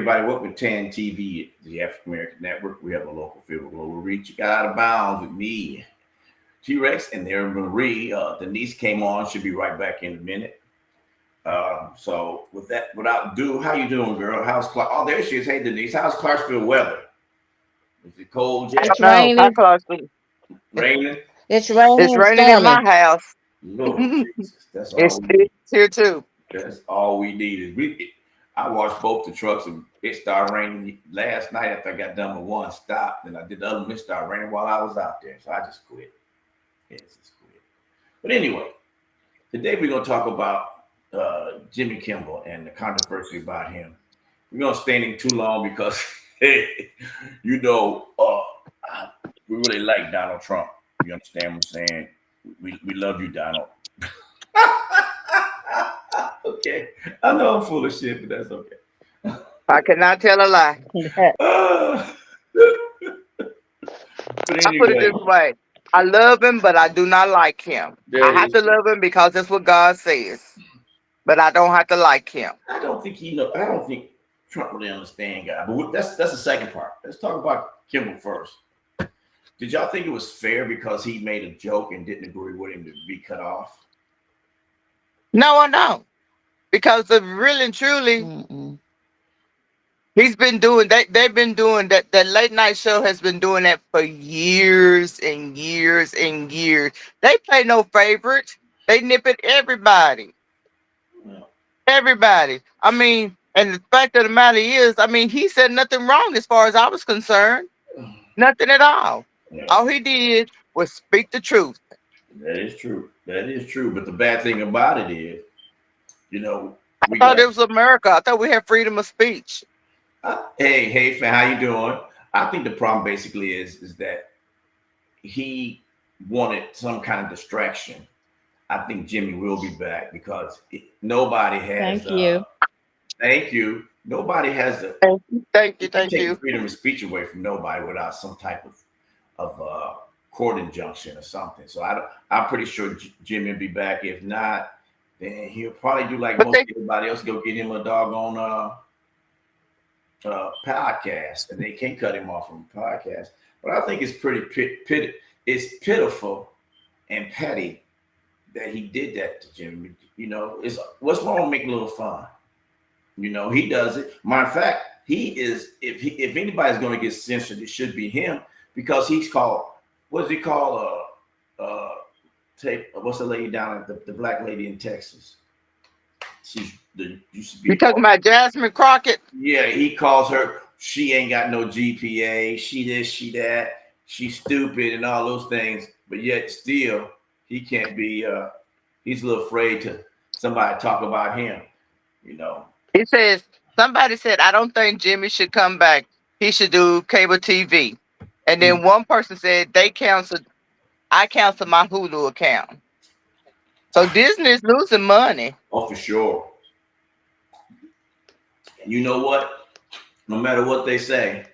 everybody. Welcome to TAN TV, the African American Network. We have a local feel global reach. You got out of bounds with me, T-Rex, and there Marie. Denise came on. She'll be right back in a minute. So with that, without ado, how you doing, girl? How's Clark? Oh, there she is. Hey, Denise. How's Clarksville weather? Is it cold yet? It's No, hi raining. Clarksville. Raining? It's raining It's and raining in my storming. house. Lord Jesus, that's It's all. here too. That's all we need is we. I washed both the trucks and it started raining last night after I got done with one stop. Then I did the other one. It started raining while I was out there, so I just quit. Yes, just quit. But anyway, today we're gonna talk about Jimmy Kimmel and the controversy about him. We're gonna stay in too long because you know we really like Donald Trump. You understand what I'm saying? We love you, Donald. Okay. I know I'm full of shit, but that's okay. I cannot tell a lie. Uh, but I put it anyway, this way. I love him, but I do not like him. I that have is to love him because that's what God says. But I don't have to like him. I don't think I don't think Trump really understand God. But that's the second part. Let's talk about Kimball first. Did y'all think it was fair because he made a joke and didn't agree with him to be cut off? No, I don't. Because of really and truly, Mm-mm. he's been doing that. They've been doing that. That late night show has been doing that for years and years and years. They play no favorites. They nip at everybody. Well, Everybody. I mean, and the fact of the matter is, I mean, he said nothing wrong as far as I was concerned. Nothing at all. yeah, All he did was speak the truth. that is true. That is true. But the bad thing about it is, you know, I we thought got it was America. I thought we had freedom of speech. hey, fan, how you doing? I think the problem basically is that he wanted some kind of distraction. I think Jimmy will be back because nobody has. Thank you. Thank you. Nobody has a. Thank you. Thank you. You can Thank take the you. freedom of speech away from nobody without some type of court injunction or something. So I'm pretty sure Jimmy will be back. If not, then he'll probably do like But most they everybody else, go get him a doggone podcast, and they can't cut him off from the podcast. But I think it's pretty it's pitiful and petty that he did that to Jimmy. You know, it's what's wrong with making a little fun. You know, he does it. Matter of fact, he is. If anybody's going to get censored, it should be him because he's called. What's he called? Take what's the lady down at the black lady in Texas? She's the used to You be. talking about Jasmine Crockett? Yeah, he calls her. She ain't got no GPA. She this, she that. She's stupid and all those things. But yet still, he can't be. He's a little afraid to somebody talk about him. You know. He says somebody said I don't think Jimmy should come back. He should do cable TV. And then one person said they canceled. I canceled my Hulu account. So Disney's losing money. Oh, for sure. And you know what? No matter what they say,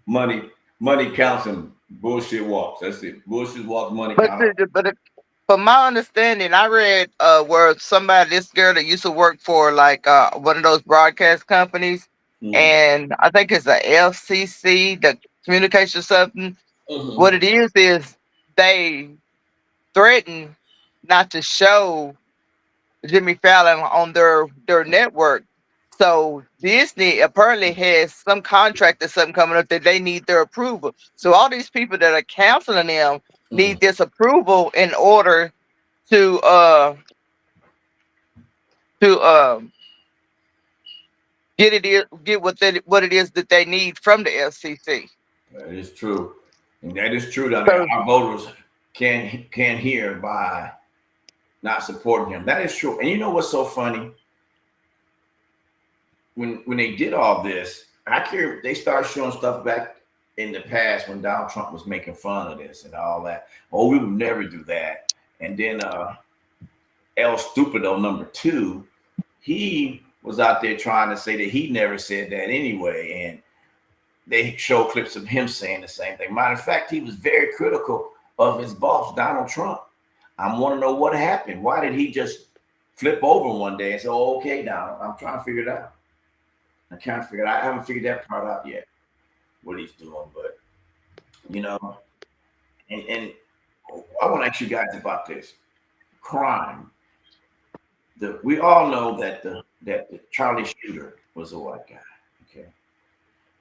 money counts and bullshit walks. That's it. Bullshit walks, money But counts. from my understanding, I read where this girl that used to work for like one of those broadcast companies, Mm. and I think it's the FCC, the communication something. Mhm. What it is they threaten not to show Jimmy Fallon on their network. So Disney apparently has some contract or something coming up that they need their approval. So all these people that are counseling them Mhm. need this approval in order to uh to get what it is that they need from the FCC. That is true. And that is true. I mean, So our voters can hear by not supporting him. That is true. And you know what's so funny? When they did all this, they started showing stuff back in the past when Donald Trump was making fun of this and all that. Oh, we would never do that. And then El Stupido #2, he was out there trying to say that he never said that anyway. And they show clips of him saying the same thing. Matter of fact, he was very critical of his boss, Donald Trump. I want to know what happened. Why did he just flip over one day and say, oh, okay, Donald, I'm trying to figure it out. I can't figure. I haven't figured that part out yet. What he's doing, but you know, and I want to ask you guys about this crime. We all know that the Charlie shooter was a white guy. Okay,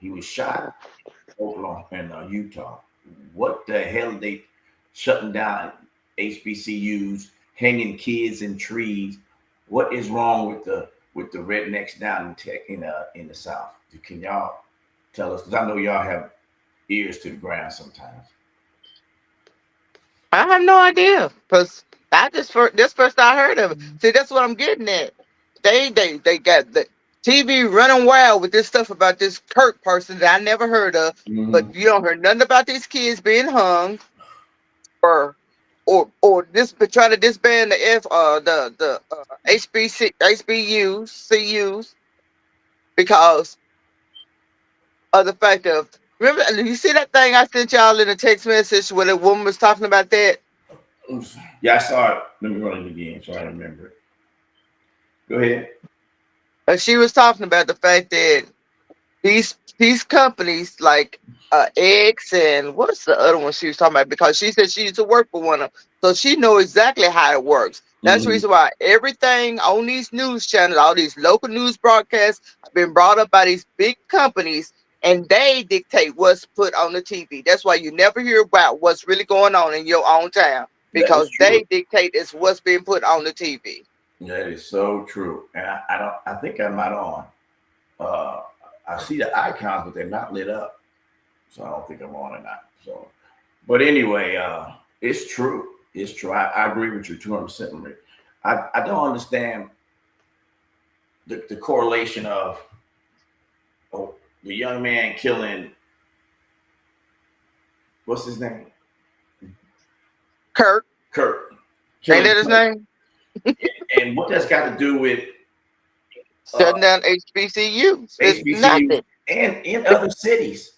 he was shot Oklahoma in Utah. What the hell are they shutting down HBCUs, hanging kids in trees? What is wrong with the rednecks down in the South? Can y'all tell us? Because I know y'all have ears to the ground sometimes. I have no idea because this first I heard of it. See, that's what I'm getting at. They got the TV running wild with this stuff about this Kirk person that I never heard of, but Mm-hmm. you don't hear nothing about these kids being hung or this but try to disband the HBCUs CUs because of the fact of remember you see that thing I sent y'all in a text message where the woman was talking about that. Yeah, I saw it. Let me run it again so I remember it. Go ahead. She was talking about the fact that these companies like X and what's the other one she was talking about because she said she used to work for one of them, so she know exactly how it works. That's the Mm-hmm. reason why everything on these news channels, all these local news broadcasts, have been brought up by these big companies, and they dictate what's put on the TV. That's why you never hear about what's really going on in your own town That is because true. they dictate is what's being put on the TV. That is so true. And I don't. I think I'm not on. Uh, I see the icons, but they're not lit up, so I don't think I'm on or not. So, but anyway, it's true. It's true. I agree with you 200%. I don't understand the correlation of the young man killing what's his name, Kirk, Kurt, ain't killing that his Kurt, name? and what that's got to do with uh, Shutting down HBCUs. It's HBCUs nothing. and in other cities.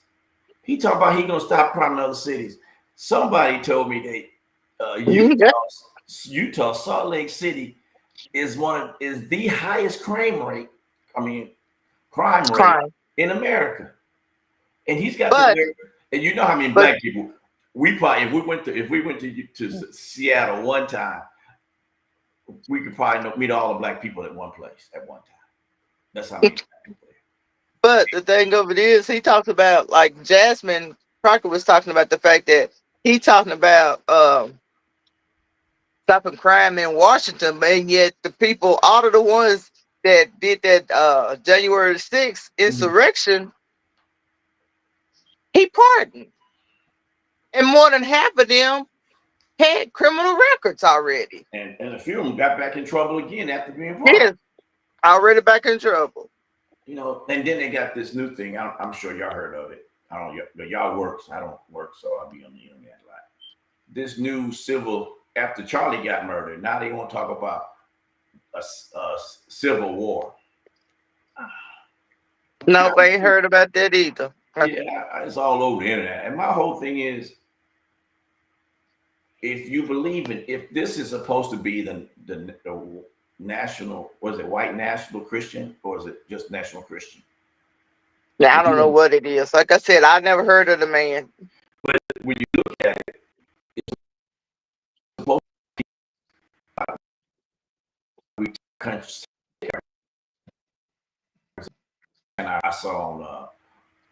He talked about he gonna stop crime in other cities. Somebody told me that Utah, Salt Lake City is the highest crime rate. I mean, crime rate Crime. in America, and he's got the But nerve. And you know how many but black people we probably if we went to Seattle one time, we could probably meet all the black people at one place at one time. That's how many black people there. but the thing of it is he talks about like Jasmine Crockett was talking about the fact that he talking about stopping crime in Washington, and yet the people, all of the ones that did that January 6th Mhm. insurrection, he pardoned. And more than half of them had criminal records already. And a few of them got back in trouble again after being He pardoned. is already back in trouble. You know, and then they got this new thing. I'm sure y'all heard of it. I don't, but y'all work. So I don't work, so I'll be on the internet a lot. This new civil after Charlie got murdered. Now they want to talk about a civil war. I'm No, trying I to ain't see. heard about that either. Yeah, it's all over the internet. And my whole thing is, if you believe in, if this is supposed to be the national, was it white national Christian or is it just national Christian? Now I If don't know you, what it is. Like I said, I never heard of the man. but when you look at it, it's supposed to be countries. And I saw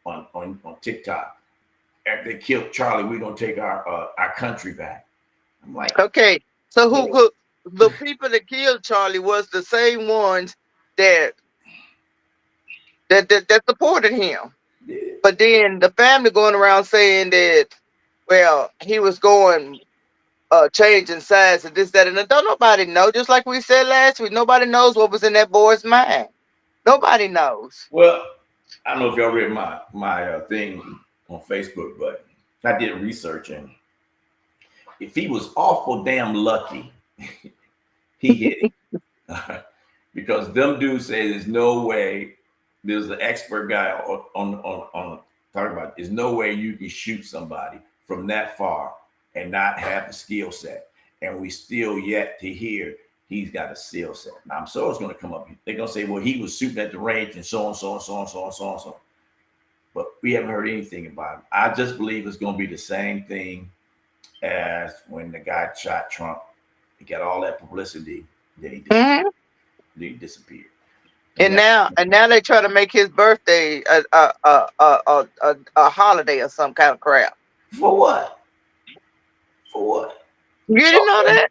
on TikTok, if they killed Charlie, we're gonna take our country back. I'm like, Okay, so no. who the people that killed Charlie was the same ones that that supported him. Yeah. But then the family going around saying that, well, he was going changing sides and this, that, and that. Don't nobody know. Just like we said last week, nobody knows what was in that boy's mind. Nobody knows. Well, I don't know if y'all read my thing on Facebook, but I did research, and if he was awful damn lucky, he hit it. Because them dudes say there's no way. There's an expert guy on talking about. There's no way you can shoot somebody from that far and not have the skill set. And we still yet to hear he's got a skill set. Now, I'm sure it's going to come up. They're going to say, well, he was shooting at the range and so on, so on, so on, so on, so on, so on. But we haven't heard anything about him. I just believe it's going to be the same thing as when the guy shot Trump. He got all that publicity, then he disappeared. And now they try to make his birthday a holiday or some kind of crap. For what? For what? You didn't know that?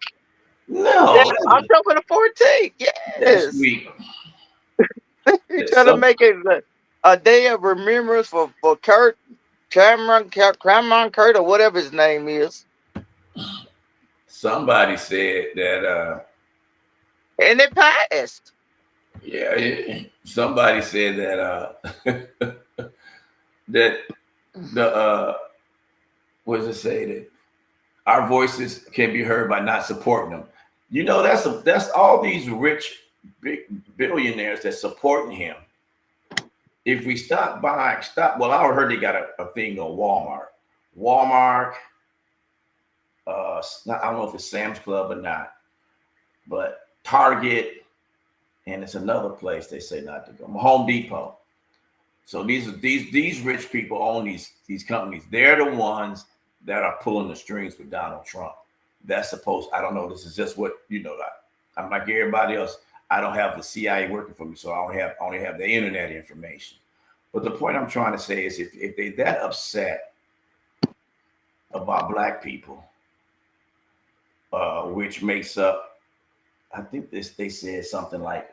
No. Yeah, October the 14th. Yes. That's sweet. He's trying to make it a day of remembrance for Kurt Cameron Kurt, or whatever his name is. Somebody said that and it passed. Yeah, somebody said that that the what does it say, that our voices can be heard by not supporting them. You know, that's all these rich big billionaires that's supporting him. If we stop, well, I heard they got a thing on Walmart. I don't know if it's Sam's Club or not, but Target, and it's another place they say not to go. Home Depot. So these rich people own these companies. They're the ones that are pulling the strings with Donald Trump. That's supposed. I don't know. This is just what you know. I'm like everybody else. I don't have the CIA working for me, so I only have the internet information. But the point I'm trying to say is, if they're that upset about black people, which makes up, I think they said something like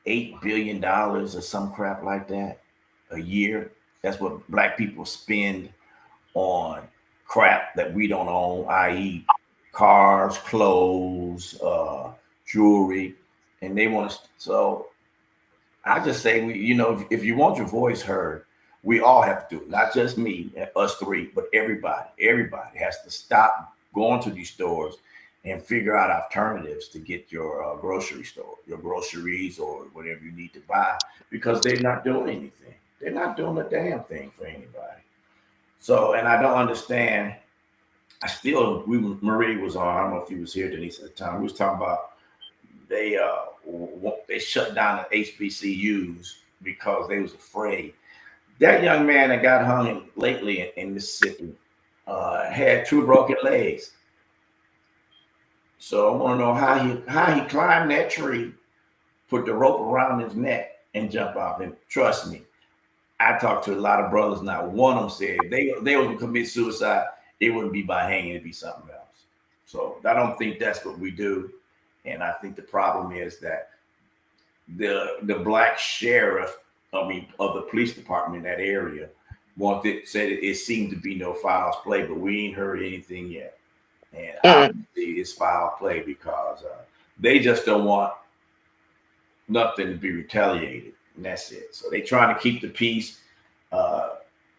$8 billion or some crap like that a year. That's what black people spend on crap that we don't own, i.e. cars, clothes, jewelry, and they want to. So I just say, if you want your voice heard, we all have to do it. Not just me, us three, but everybody. Everybody has to stop going to these stores and figure out alternatives to get your grocery store, your groceries, or whatever you need to buy, because they're not doing anything. They're not doing a damn thing for anybody. So, and I don't understand. Marie was on. I don't know if he was here, Denise, at the time. We was talking about they shut down the HBCUs because they was afraid. That young man that got hung lately in Mississippi had 2 broken legs. So I want to know how he climbed that tree, put the rope around his neck, and jump off. And trust me, I talked to a lot of brothers. Not one of them said if they were to commit suicide, it wouldn't be by hanging; it'd be something else. So I don't think that's what we do. And I think the problem is that the black sheriff, of the police department in that area, said it seemed to be no foul play, but we ain't heard anything yet. And obviously it's foul play because they just don't want nothing to be retaliated, and that's it. So they trying to keep the peace.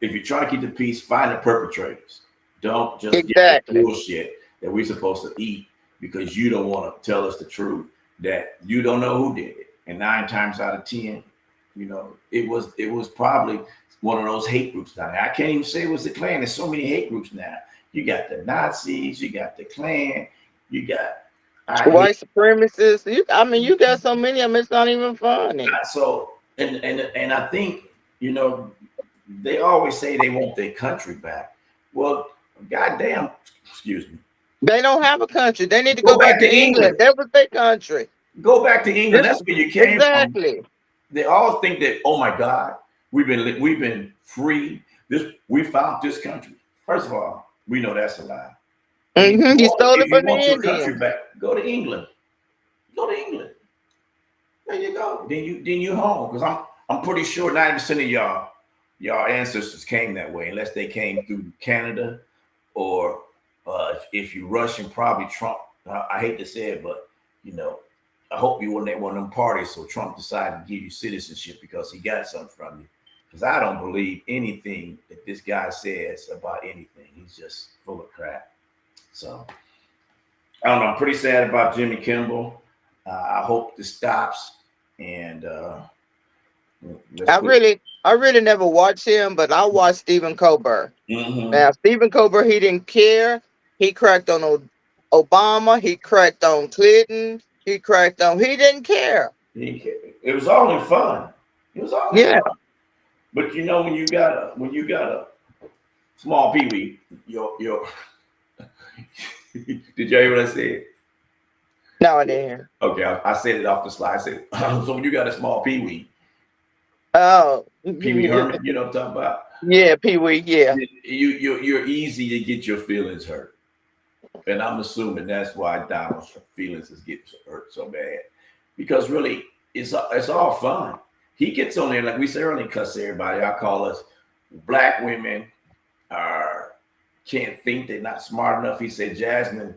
If you're trying to keep the peace, find the perpetrators. Don't just get the bullshit that we're supposed to eat because you don't want to tell us the truth that you don't know who did it. And 9 times out of 10, it was probably one of those hate groups down there. I can't even say it was the Klan. There's so many hate groups now. You got the Nazis, you got the Klan, you got white supremacists. You got so many of them. It's not even funny. So and I think they always say they want their country back. Well, goddamn, excuse me. They don't have a country. They need to go back to England. That was their country. Go back to England. That's where you came from. They all think that, oh my God, we've been free. We found this country. First of all, we know that's a lie. You stole it from the Indians. Go to England. Go to England. There you go. Then you home, because I'm pretty sure 90% of y'all ancestors came that way, unless they came through Canada, or if you Russian, probably Trump. I hate to say it, but I hope you weren't at one of them parties so Trump decided to give you citizenship because he got something from you. Because I don't believe anything that this guy says about anything. He's just full of crap. So I don't know. I'm pretty sad about Jimmy Kimmel. I hope this stops. And I really never watched him, but I watched Stephen Colbert. Now Stephen Colbert, he didn't care. He cracked on Obama. He cracked on Clinton. He cracked on. He didn't care. It was all in fun. It was all in Yeah. fun. But you know, when you got a small peewee, your did you hear what I said? No, I didn't. Okay, I said it off the slide. I said, so when you got a small peewee, Oh, Pee Wee Herman, you know what I'm talking about? yeah, Pee Wee. Yeah. You're easy to get your feelings hurt, and I'm assuming that's why Donald's feelings is getting hurt so bad, because really it's all fun. He gets on there like we say earlier, cuss everybody. I call us black women are can't think, they're not smart enough. He said Jasmine,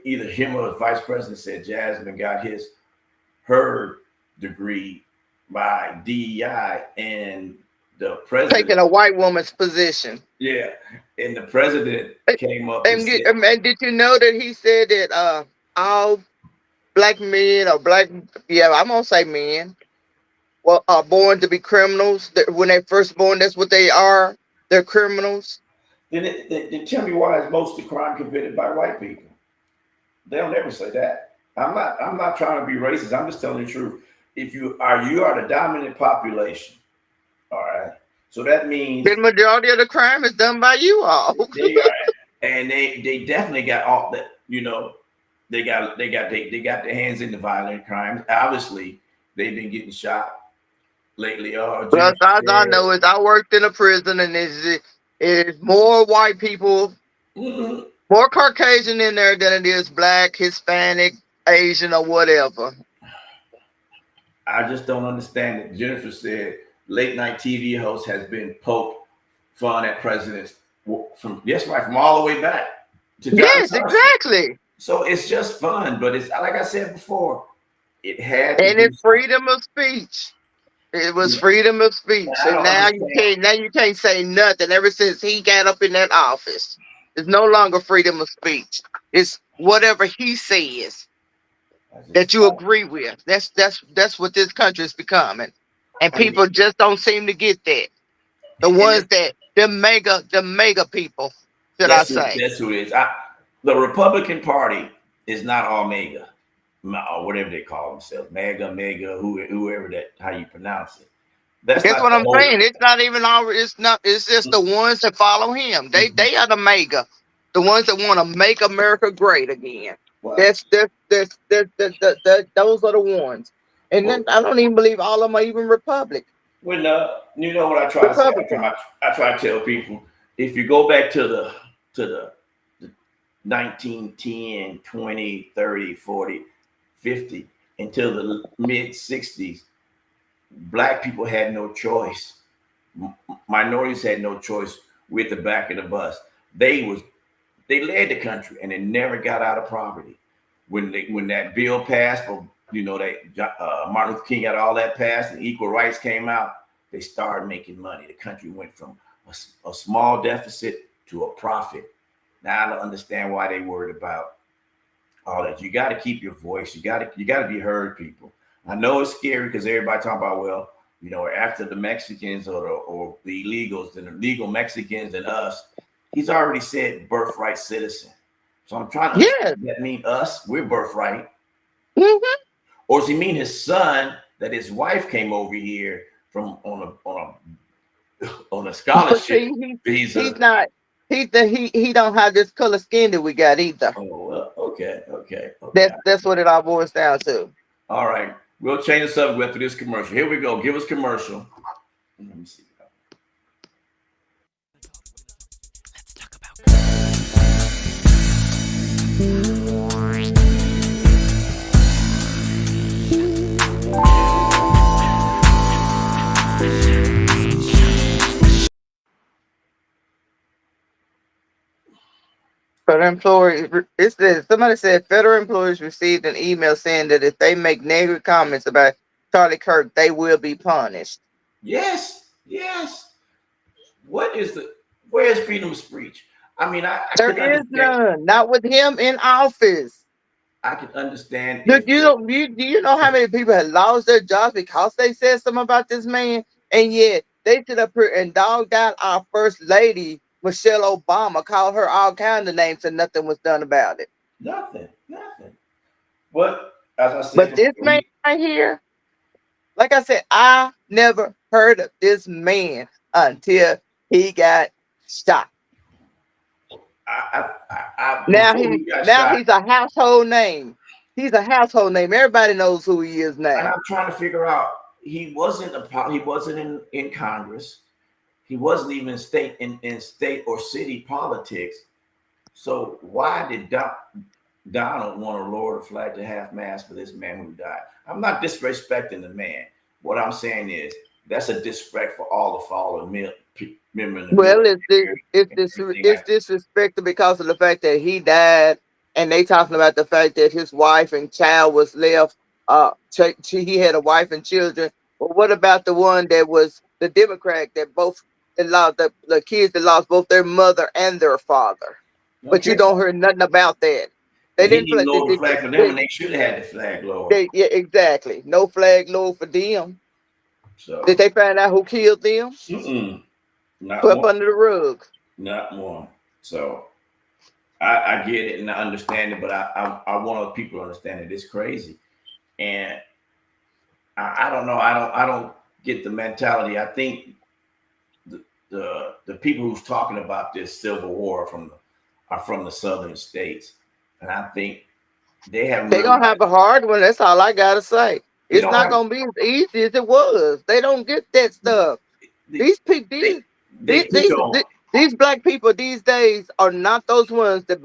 either him or the vice president said Jasmine got her degree by DEI, and the president Taking a white woman's position. yeah, and the president came up and And, said, and did you know that he said that all black men or black, yeah, I'm gonna say men, well, are born to be criminals. That when they first born, that's what they are. They're criminals. then tell me why is most of the crime committed by white people? They'll never say that. I'm not trying to be racist. I'm just telling the truth. If you are the dominant population, all right. So that means The majority of the crime is done by you all. they are, and they definitely got all that. You know, they got their hands in the violent crimes. Obviously, they've been getting shot lately. Well, all I know is I worked in a prison, and it's more white people, Mhm. more Caucasian in there than it is black, Hispanic, Asian, or whatever. I just don't understand it. Jennifer said late night TV host has been poke fun at presidents from from all the way back to Johnny Yes, Carson. exactly. So it's just fun, but it's like I said before, it had to And do it's freedom of speech. It was something. freedom of speech, I and don't now understand. you can't say nothing. Ever since he got up in that office, it's no longer freedom of speech. It's whatever he says that you agree with. That's what this country is becoming, and I mean, people just don't seem to get that. The and ones that the mega people, should I say? that's who it is. The Republican Party is not all mega, or whatever they call themselves, mega, whoever that how you pronounce it. That's That's not what the I'm whole. saying. It's not even all. It's not. It's just the ones that follow him. They are the mega, the ones that want to make America great again. Well, Those are the ones. And then well, I don't even believe all of them are even Republic. when you know what I try to say, Republican. I try to tell people, if you go back to the 1910, 20, 30, 40, 50 until the mid 60s, black people had no choice. Minorities had no choice with the back of the bus. They led the country and they never got out of poverty. When that bill passed for Martin Luther King got all that passed and equal rights came out, they started making money. The country went from a small deficit to a profit. Now I don't understand why they worried about all that. You got to keep your voice. You got to be heard, people. I know it's scary because everybody talking about, well, after the Mexicans or the illegals, and the legal Mexicans and us. He's already said birthright citizen. So I'm trying to understand, does that mean us? We're birthright. Mm-hmm. Or does he mean his son that his wife came over here from on a scholarship visa? He's not. He don't have this color skin that we got either. Oh well, okay. That's what it all boils down to. All right, we'll change the subject after this commercial. Here we go. Give us commercial. Let me see. Let's talk about. Federal employees, it says somebody said federal employees received an email saying that if they make negative comments about Charlie Kirk, they will be punished. Yes. Where's freedom of speech? I mean, there is none. Not with him in office. I can understand. Look, do you know how many people have lost their jobs because they said something about this man, and yet they stood up here and dogged out our first lady, Michelle Obama, called her all kinds of names, and nothing was done about it. Nothing. But as I But said this before, man right here, like I said, I never heard of this man until he got shot. Now before he he got now shot, he's a household name. He's a household name. Everybody knows who he is and now. I'm trying to figure out. He wasn't in Congress. He wasn't even in state or city politics. So why did Donald want to lower the flag to half mast for this man who died? I'm not disrespecting the man. What I'm saying is that's a disrespect for all the fallen men in the Well, military and everything it's like that. disrespected because of the fact that he died, and they talking about the fact that his wife and child was left. He had a wife and children. But what about the one that was the Democrat that lost the kids that lost both their mother and their father? But you Okay. don't hear nothing about that. They And he didn't didn't play. lower the flag for them, and they should have had the flag lowered. Yeah, exactly. No flag low for them. Did So, they find out who killed them? mm-mm, not Swept one, under the rug. not one. So I get it and I understand it, but I want other people to understand it. It's crazy, and I don't know. I don't get the mentality. I think the people who's talking about this civil war are from the southern states, and I think they haven't They're gonna realized have a hard one. That's all I gotta say. they It's don't not have gonna be as easy as it was. They don't get that stuff. they These people, they took on. these black people these days are not those ones that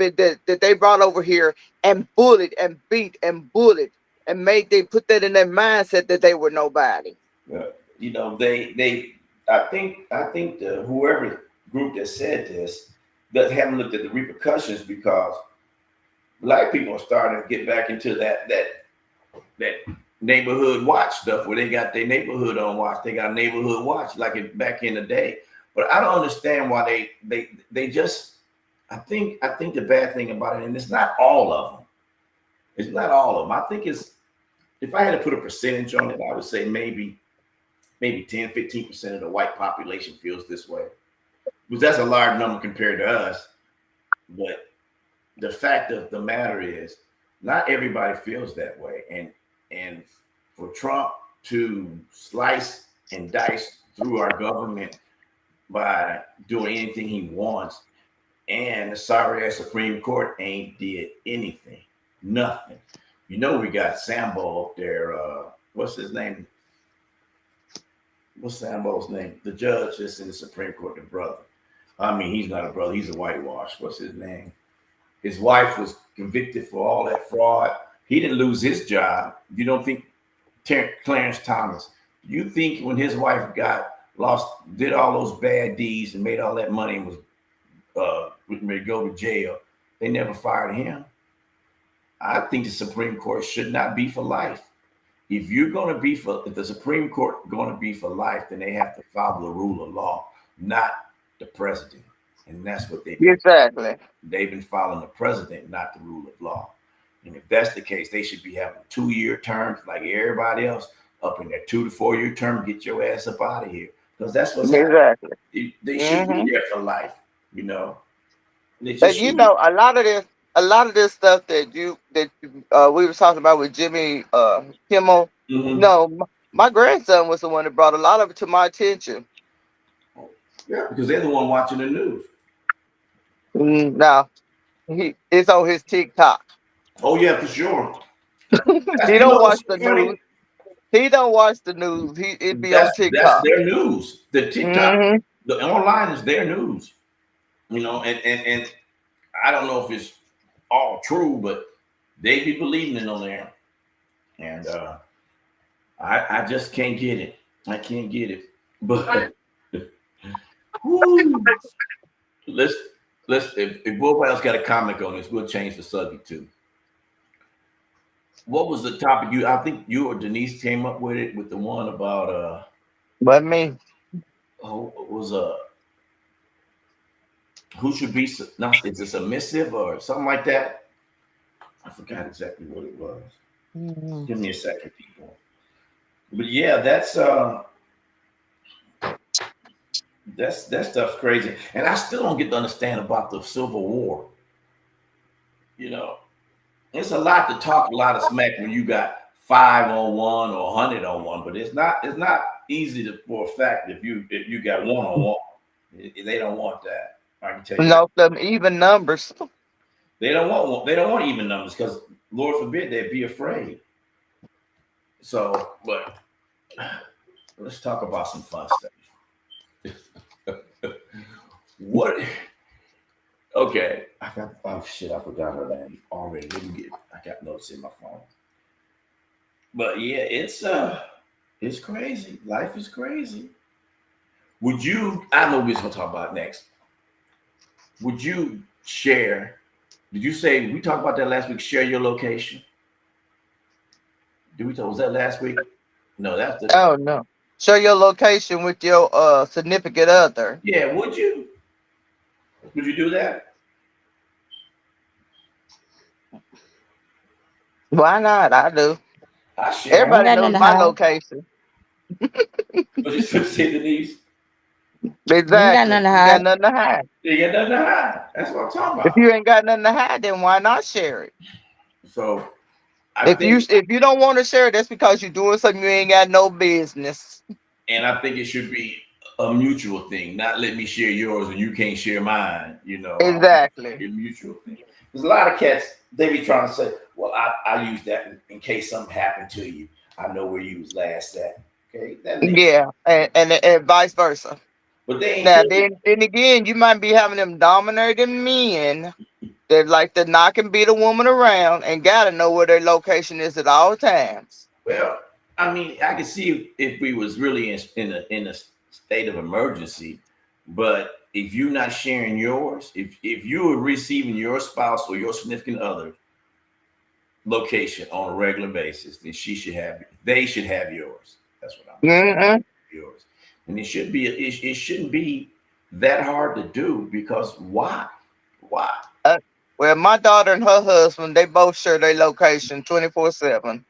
they brought over here and bullied and beat and bullied and made they put that in their mindset that they were nobody. They I think the whoever group that said this that haven't looked at the repercussions because black people are starting to get back into that neighborhood watch stuff where they got their neighborhood on watch. They got neighborhood watch like back in the day. But I don't understand why they just I think the bad thing about it, and it's not all of them. It's not all of them. I think it's if I had to put a percentage on it, I would say maybe 10, 15% of the white population feels this way. Because that's a large number compared to us. But the fact of the matter is not everybody feels that way. And for Trump to slice and dice through our government by doing anything he wants, and the sorry ass Supreme Court ain't did anything. Nothing. We got Sambo up there. What's his name? What's Sambo's name? The judge that's in the Supreme Court, the brother. I mean, he's not a brother. He's a whitewash. What's his name? His wife was convicted for all that fraud. He didn't lose his job. You don't think Clarence Thomas? You think when his wife got lost, did all those bad deeds and made all that money and was ready to go to jail, they never fired him? I think the Supreme Court should not be for life. If the Supreme Court going to be for life, then they have to follow the rule of law, not the president. And that's what Exactly. they've been following the president, not the rule of law. And if that's the case, they should be having 2-year terms like everybody else up in their 2 to 4 year term. Get your ass up out of here because that's what's happening. Exactly. They should be there for life. They But just should be. a lot of this stuff we were talking about with Jimmy Kimmel. Mhm. No, my grandson was the one that brought a lot of it to my attention. Yeah, because they're the one watching the news. Now it's on his TikTok. Oh yeah, for sure. He don't watch What's the funny? news. He don't watch the news. It be on That's TikTok. their news. The TikTok, Hmm. the online is their news. And I don't know if it's all true, but they be believing it on there. And I just can't get it. I can't get it. But whoo, let's if Bob else got a comment on this, we'll change the subject too. What was the topic I think you or Denise came up with it with the one about But me, was who should be not is it submissive or something like that? I forgot exactly what it was. Give me a second, people. But yeah, that stuff's crazy. And I still don't get to understand about the Civil War. You know, It's a lot to talk a lot of smack when you got 5-on-1 or 100-on-1, but it's not easy for a fact if you got 1-on-1. They don't want that. I can tell you that. No, them even numbers. They don't want even numbers because Lord forbid they'd be afraid. So, but let's talk about some fun stuff. What? Okay, I got. Oh shit! I forgot her name already. Let me get. I got notes in my phone. But yeah, it's crazy. Life is crazy. Would you? I know we're gonna talk about next. Would you share? Did you say we talked about that last week? Share your location. Did we talk? Was that last week? No, that's the. Oh no. Show your location with your significant other. Yeah, would you? Would you do that? Why not? I do. I share. I ain't Everybody got knows nothing to my hide. location. What you say, Denise? You ain't got Exactly. nothing to You got hide. nothing to hide. You got nothing to hide. That's what I'm talking If about. you ain't got nothing to hide, then why not share it? So I If you think, don't want to share it, that's because you're doing something you ain't got no business. and I think it should be a mutual thing. Not let me share yours and you can't share mine. I think it should Exactly. be a mutual thing. There's a lot of cats. They be trying to say, "Well, I use that in case something happened to you. I know where you was last at." Okay, that makes. Yeah, and vice versa. But they ain't Now, doing then again, you might be having them dominating men that like to knock and beat a woman around and gotta know where their location is at all times. well. I mean, I can see if we was really in a state of emergency, but if you're not sharing yours, if you are receiving your spouse or your significant other location on a regular basis, then they should have yours. That's what I'm saying. Mm-mm. Yours, and it shouldn't be that hard to do because why? Why? Uh, well, my daughter and her husband, they both share their location 24/7.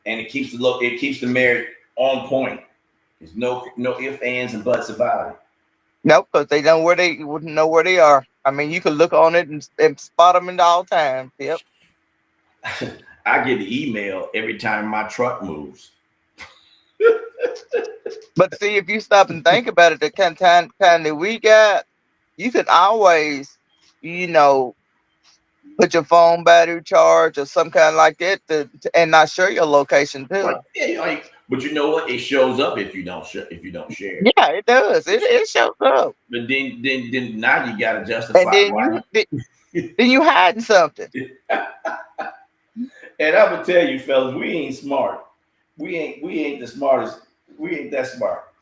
And it keeps the marriage on point. There's no ifs, ands, and buts about it. Nope, because they wouldn't know where they are. I mean, you can look on it and spot them in all times. Yep. I get the email every time my truck moves. But see, if you stop and think about it, the kind of time that we got, you could always, you know, put your phone battery charge or some kind like that and not share your location too. But you know what? It shows up if you don't share. Yeah, it does. It shows up. But then now you gotta And justify then why. then you hiding something. And I'm gonna tell you, fellas, we ain't smart. We ain't the smartest. We ain't that smart.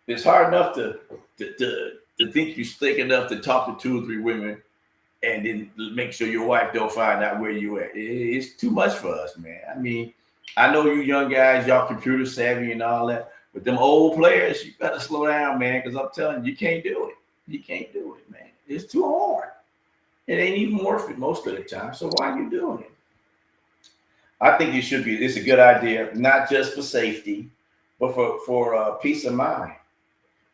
It's hard enough to think you're slick enough to talk to 2 or 3 women and then make sure your wife don't find out where you at. It's too much for us, man. I mean, I know you young guys, y'all computer savvy and all that, but them old players, you better slow down, man, because I'm telling you, you can't do it. You can't do it, man. It's too hard. It ain't even worth it most of the time. So why are you doing it? I think it's a good idea, not just for safety, but for peace of mind.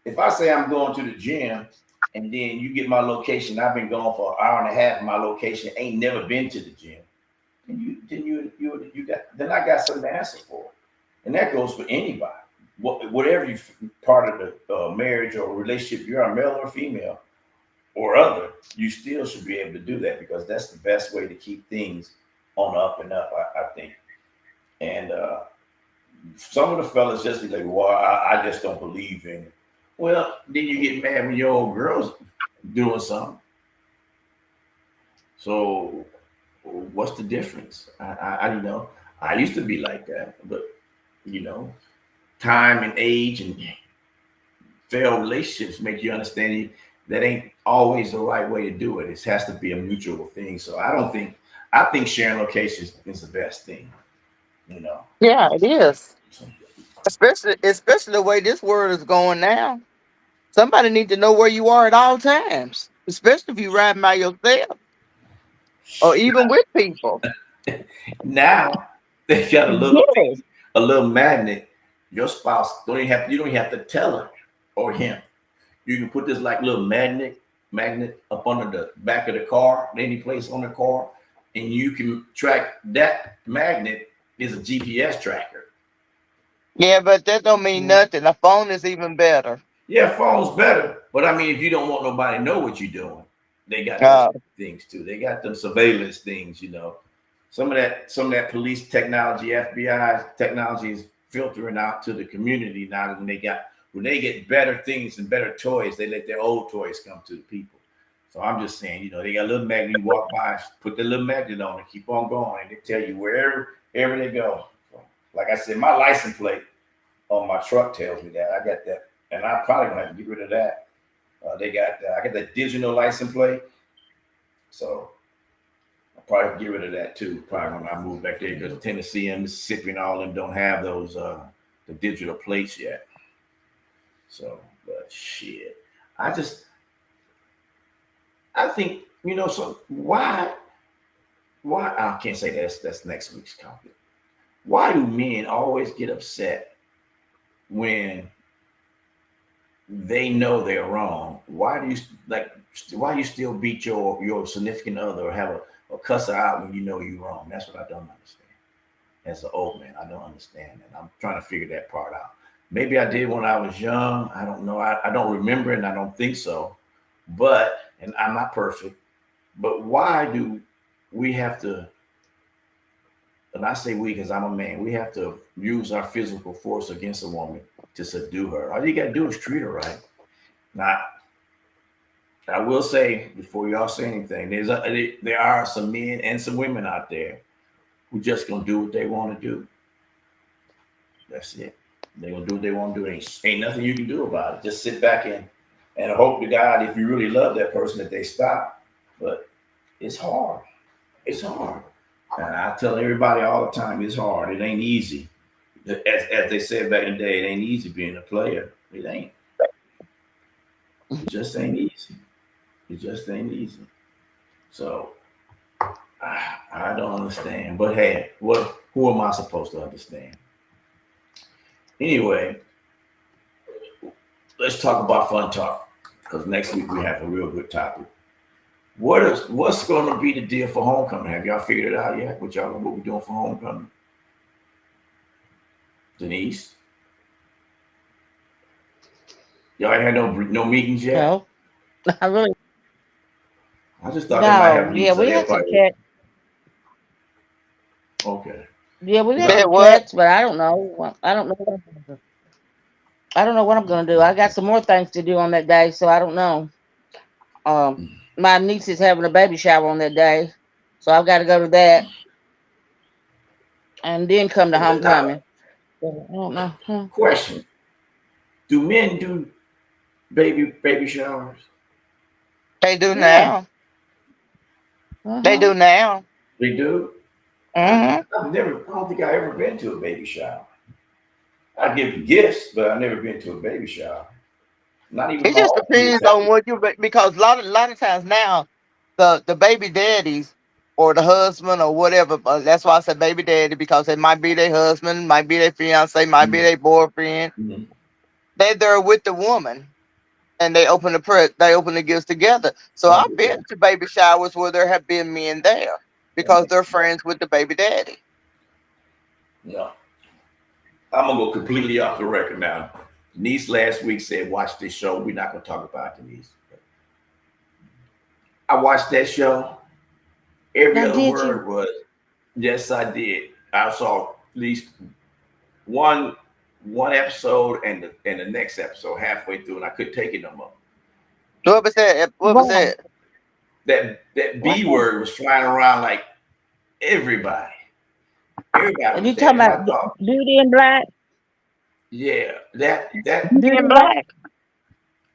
If I say I'm going to the gym and then you get my location, I've been gone for an hour and a half, and my location ain't never been to the gym, then I got something to answer for. And that goes for anybody. Whatever you part of the marriage or relationship, you're a male or female or other, you still should be able to do that because that's the best way to keep things on the up and up, I think. And some of the fellas just be like, well, I just don't believe in it. Well, then you get mad when your old girl's doing something. So what's the difference? I used to be like that, but time and age and failed relationships make you understand that ain't always the right way to do it. It has to be a mutual thing. So I think sharing locations is the best thing. Yeah, it is. So, Especially the way this world is going now. Somebody need to know where you are at all times, especially if you riding by yourself or even with people. now they got Yes. a little magnet. Your spouse you don't even have to tell her or him. You can put this like little magnet up under the back of the car, any place on the car, and you can track that magnet is a GPS tracker. Yeah, but that don't mean nothing. A phone is even better. Yeah, phone's better, but I mean, if you don't want nobody to know what you're doing, they got Uh, those things too. They got them surveillance things, you know. Some of that police technology, FBI technology is filtering out to the community now. When they get better things and better toys, they let their old toys come to the people. So I'm just saying, you know, they got a little magnet. You walk by, put the little magnet on, and keep on going, and they tell you wherever they go. So, like I said, my license plate on my truck tells me that. I got that, and I probably gonna have to get rid of that. I got that digital license plate, so I'll probably get rid of that too. Probably when I move back there, because Tennessee and Mississippi and all of them don't have those the digital plates yet. So, but shit, I think, you know, so why I can't say that's next week's topic. Why do men always get upset when they know they're wrong? Why you still beat your significant other or have a cuss her out when you know you're wrong? That's what I don't understand. As an old man, I don't understand that. I'm trying to figure that part out. Maybe I did when I was young. I don't know. I don't remember it, and I don't think so. But, and I'm not perfect, but why do we have to, and I say we because I'm a man, we have to use our physical force against a woman to subdue her? All you got to do is treat her right. Now, I will say, before y'all say anything, there are some men and some women out there who just going to do what they want to do. That's it. They're going to do what they want to do. Ain't nothing you can do about it. Just sit back and hope to God, if you really love that person, that they stop. But it's hard. It's hard. And I tell everybody all the time, it's hard. It ain't easy. As they said back in the day, it ain't easy being a player. It ain't. It just ain't easy. It just ain't easy. So I don't understand. But hey, who am I supposed to understand? Anyway, let's talk about fun talk, because next week we have a real good topic. What's going to be the deal for homecoming? Have y'all figured it out yet? What we doing for homecoming? Denise, y'all ain't had no meetings yet? No, I really I just thought they might have no. meetings. Yeah, So we got some everybody. cats. Okay. Yeah, we got No. said some what? cats, but I don't know. I don't know. I don't know what I'm gonna do. I got some more things to do on that day, so I don't know. Um, my niece is having a baby shower on that day, so I've got to go to that and then come to Now, homecoming. So, I don't know. question: do men do baby showers? They do Yeah. now. They Uh-huh. do now. They do. Hmm I don't think I ever been to a baby shower. I give gifts, but I've never been to a baby shower. Not even It my just own kids depends have. on what because a lot of times now the baby daddies or the husband or whatever. That's why I said baby daddy, because it might be their husband, might be their fiance, might be their boyfriend. Mm-hmm. They're there with the woman, and they open the gifts together. So I've Okay. been to baby showers where there have been men there because they're friends with the baby daddy. No, I'm gonna go completely off the record now. Denise last week said, "Watch this show." We're not gonna talk about Denise. I watched that show. Every Now, other did you? word was, "Yes, I did." I saw at least one episode and the next episode halfway through, and I couldn't take it no more. What was that? What was Wow. that? That B Wow. word was flying around like everybody. Everybody And was you there, talking and about I thought, Beauty in Black? yeah, that Beauty Being in black? Black?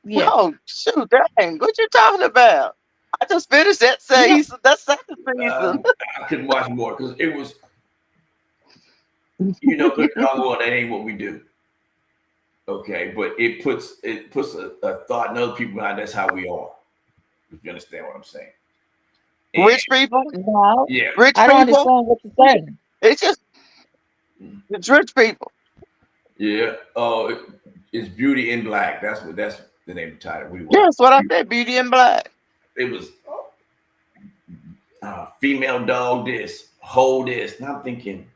Yeah. Oh shoot, dang! What you talking about? I just finished that Yeah. season. That second season. I couldn't watch more because it was, you know, good and all, well, that ain't what we do. Okay, but it puts a thought in other people mind. That's how we are. If you understand what I'm saying. And Rich people, No, yeah, rich I don't people. understand what you're saying. It's just it's rich people. yeah. Oh, it's Beauty in Black. That's the name of the title we Yeah, watched. that's what I said. Beauty in black. It was female dog this, hold this. And I'm thinking,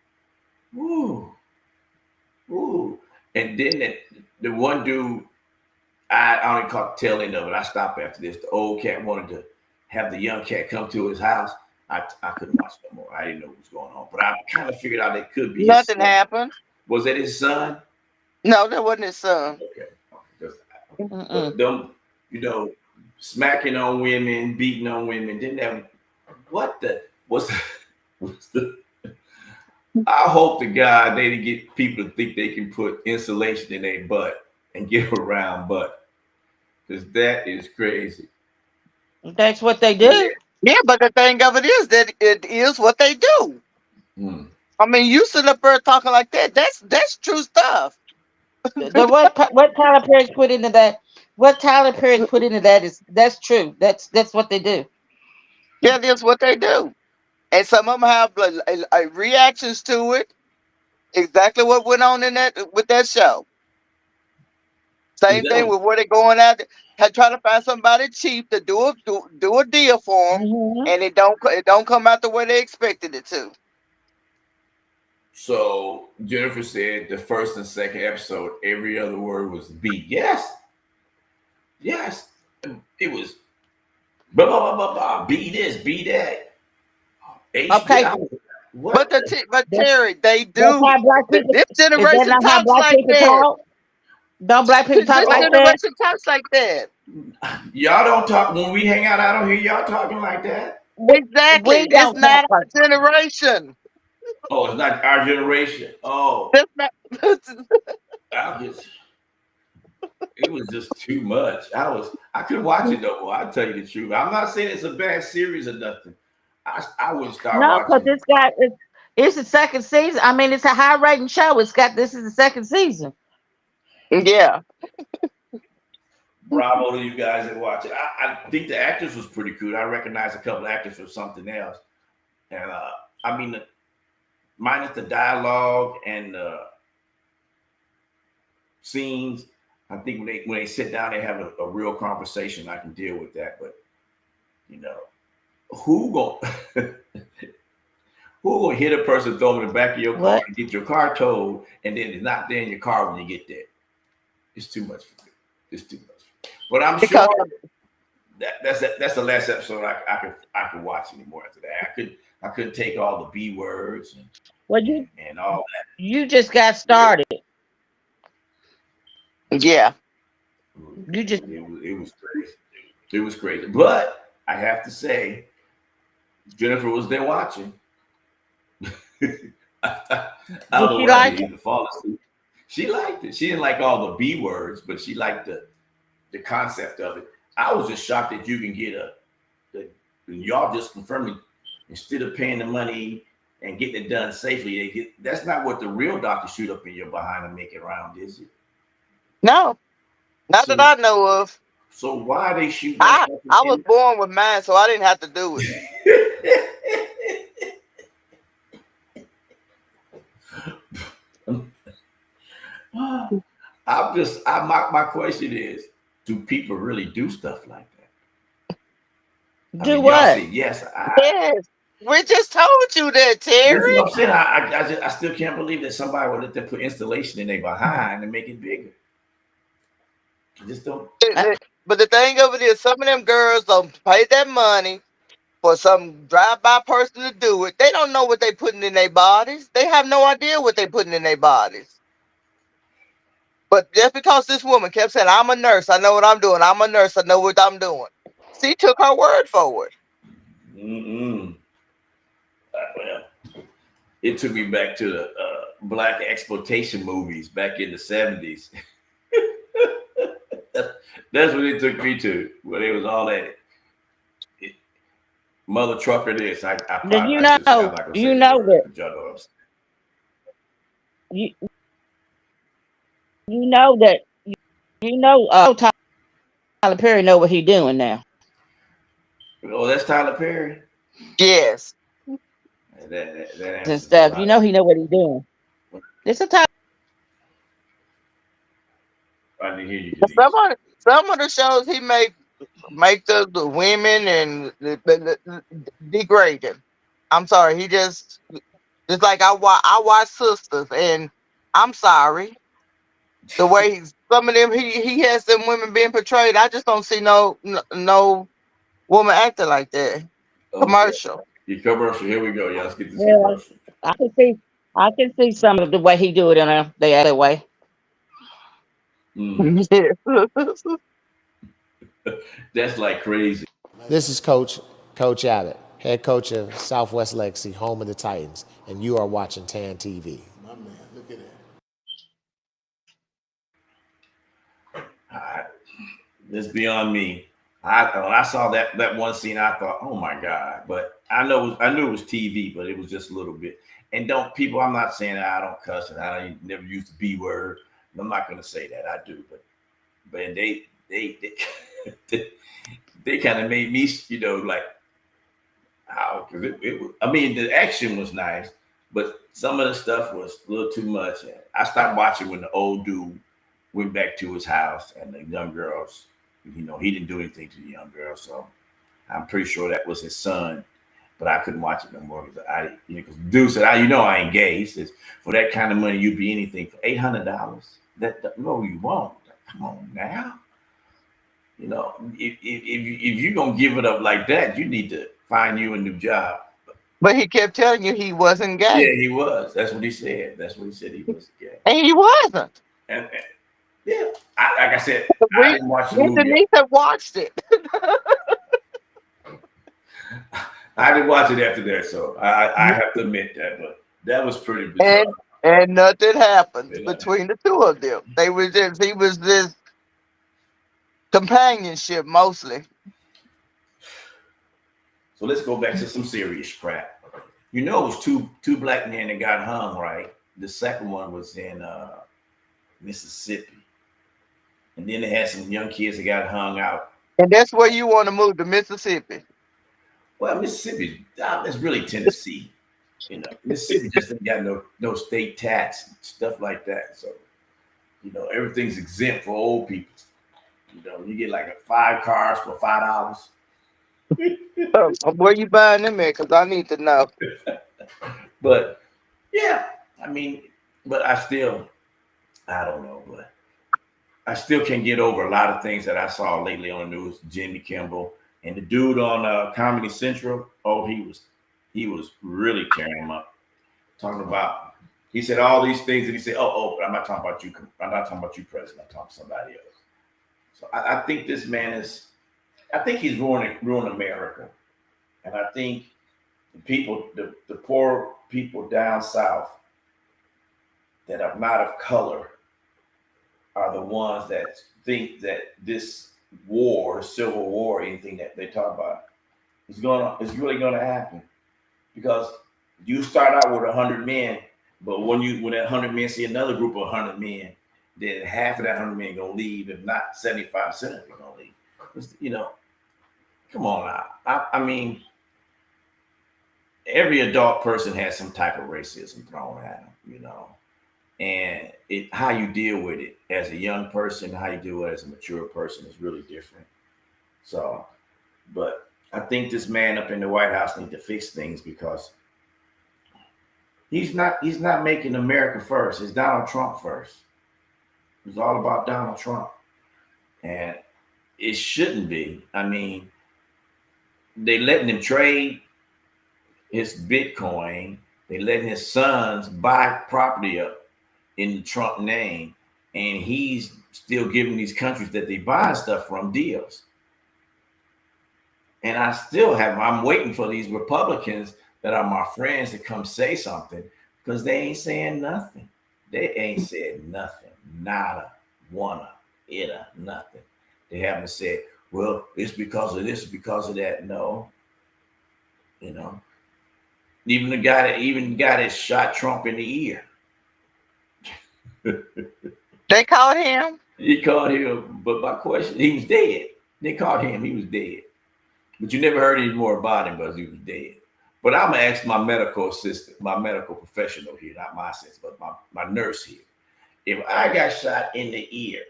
woo, woo. And then the one dude, I only caught the tail end of it. I stopped after this. The old cat wanted to have the young cat come to his house. I couldn't watch no more. I didn't know what was going on. But I kind of figured out it could be his Nothing son. happened. Was that his son? No, that wasn't his son. Okay. Mm-mm. Them, smacking on women, beating on women. Didn't have what the what's the I hope to God they didn't get people to think they can put insulation in their butt and get around butt. Because that is crazy. That's what they do. Yeah, but the thing of it is that it is what they do. Hmm. I mean, you sit up there talking like that. That's true stuff. What Tyler Perry put into that? What Tyler Perry put into that that's true. That's what they do. Yeah, that's what they do. And some of them have reactions to it. Exactly what went on in that with that show. Same Is thing that with where they're going out, trying to find somebody cheap to do a deal for them, Mhm. and it don't come out the way they expected it to. so? Jennifer said the first and second episode, every other word was beat. Yes, yes, it was. Blah blah blah blah blah. Be this, be that. Okay, What? But that's, Terry, they that's do. how black people. This Is that generation not how talks black like people that. talk? Don't black people talk This like that? generation talks like that. Y'all don't talk when we hang out. I don't hear y'all talking like that. Exactly. We It's don't not talk like our generation. Oh, it's not our generation. Oh, That's not. it was just too much. I couldn't watch it no more. I'll tell you the truth. I'm not saying it's a bad series or nothing. I wouldn't start no, because watching. it's the second season. I mean, it's a high rating show. This is the second season. Yeah. Bravo to you guys that watch it. I think the actors was pretty cool. I recognize a couple of actors from something else. And I mean, minus the dialogue and scenes, I think when they sit down, they have a real conversation. I can deal with that. But who gonna who gonna hit a person, throw them in the back of your car, What? and get your car towed, and then it's not there in your car when you get there? It's too much for me. It's too much. But I'm Because sure that's the last episode I could watch anymore after that. I couldn't take all the B words Well, and all you just got started. yeah. You just it was crazy. It was crazy. But I have to say, Jennifer was there watching. I don't know she what I like did to fall asleep. She liked it. She didn't like all the B words, but she liked the concept of it. I was just shocked that you can get y'all just confirming instead of paying the money and getting it done safely. That's not what the real doctor shoot up in your behind and make it round, is it? No, not So, that I know of. so why they shoot I that I stuff was born with mine, so I didn't have to do it? My question is, do people really do stuff like that? do Y'all what? say yes. Yes. We just told you that, That's Terry. what I'm saying. I still can't believe that somebody would let them put installation in their behind and make it bigger. I just don't. But the thing of it is, some of them girls don't pay that money for some drive-by person to do it. They don't know what they putting in their bodies. They have no idea what they putting in their bodies. But just because this woman kept saying, "I'm a nurse, I know what I'm doing. I'm a nurse, I know what I'm doing," she took her word for it. Mm-mm. Well, it took me back to the black exploitation movies back in the 70s. That's what it took me to, where it was all that mother trucker this. I Did you I should say, I'm know? not gonna You say the know word, that but y'all know what I'm saying. you you know that you know. Tyler Perry know what he doing now. Oh, that's Tyler Perry. Yes. That And answers a stuff. You lot. know he know what he doing. It's a Tyler. I didn't hear you, And Denise. some of the shows he make the women and degrade them. I'm sorry. He just like I watch Sisters, and I'm sorry the way some of them he has them women being portrayed. I just don't see no woman acting like that. Okay. Commercial. Your commercial. Here we go. Yeah, let's get this Yeah, commercial. I can see. I can see some of the way he do it in there. They act that way. Mm, Yeah. that's like crazy. This is Coach Abbott, head coach of Southwest Legacy, home of the Titans, and you are watching Tan TV. My man, look at that. It's beyond me. When I saw that one scene, I thought, oh my God. But I knew it was TV, but it was just a little bit. And don't people, I'm not saying that I don't cuss and I don't never use the B word. I'm not gonna say that. I do, but they kind of made me, like how, because I mean the action was nice, but some of the stuff was a little too much. And I stopped watching when the old dude went back to his house and the young girls, he didn't do anything to the young girls. So I'm pretty sure that was his son, but I couldn't watch it no more because dude said, I ain't gay. He says, for that kind of money, you'd be anything for $800. No, you won't. Come on now. If you're going to give it up like that, you need to find you a new job. But he kept telling you he wasn't Yeah, gay, he was. That's what he said. That's what he said. He was gay. and he wasn't. And yeah, like I said, I We didn't watch the me and movie. Denise have watched it, I didn't watch it after that, so I have to admit that. But that was pretty bizarre. and nothing happened Yeah. between the two of them. He was this companionship mostly. So let's go back to some serious crap. It was two black men that got hung, right? The second one was in Mississippi. And then they had some young kids that got hung out. And that's where you want to move to Mississippi. Well, Mississippi, it's really Tennessee. Mississippi just ain't got no state tax and stuff like that. So, everything's exempt for old people. You get like 5 cars for $5. Where you buying them at? Because I need to know. But yeah, I mean, but I don't know, but I still can't get over a lot of things that I saw lately on the news. Jimmy Kimmel and the dude on Comedy Central. Oh, he was really tearing him up. Talking about, he said all these things, and he said, but I'm not talking about you. I'm not talking about you, President. I'm talking to somebody else. So I think this man I think he's ruining America. And I think the poor people down south that are not of color are the ones that think that this war, Civil War, anything that they talk about, is really gonna happen. Because you start out with 100 men, but when that 100 men see another group of 100 men, then half of that 100 men gonna leave, if not 75% of them gonna leave. Come on now. I mean, every adult person has some type of racism thrown at them, and how you deal with it as a young person, how you deal with it as a mature person is really different. So, but I think this man up in the White House needs to fix things because he's not making America first. It's Donald Trump first. It's all about Donald Trump, and it shouldn't be. I mean, they letting him trade his Bitcoin. They letting his sons buy property up in the Trump name, and he's still giving these countries that they buy stuff from deals. And I'm waiting for these Republicans that are my friends to come say something, because they ain't saying nothing. They ain't said nothing. Nada, wanna, ita, nothing. They haven't said, well, it's because of this, because of that. No. Even the guy that shot Trump in the ear. They caught him. He caught him, but my question, he was dead. They caught him, he was dead. But you never heard any more about him because he was dead. But I'm gonna ask my medical assistant, my medical professional here, not my assistant, but my nurse here. If I got shot in the ear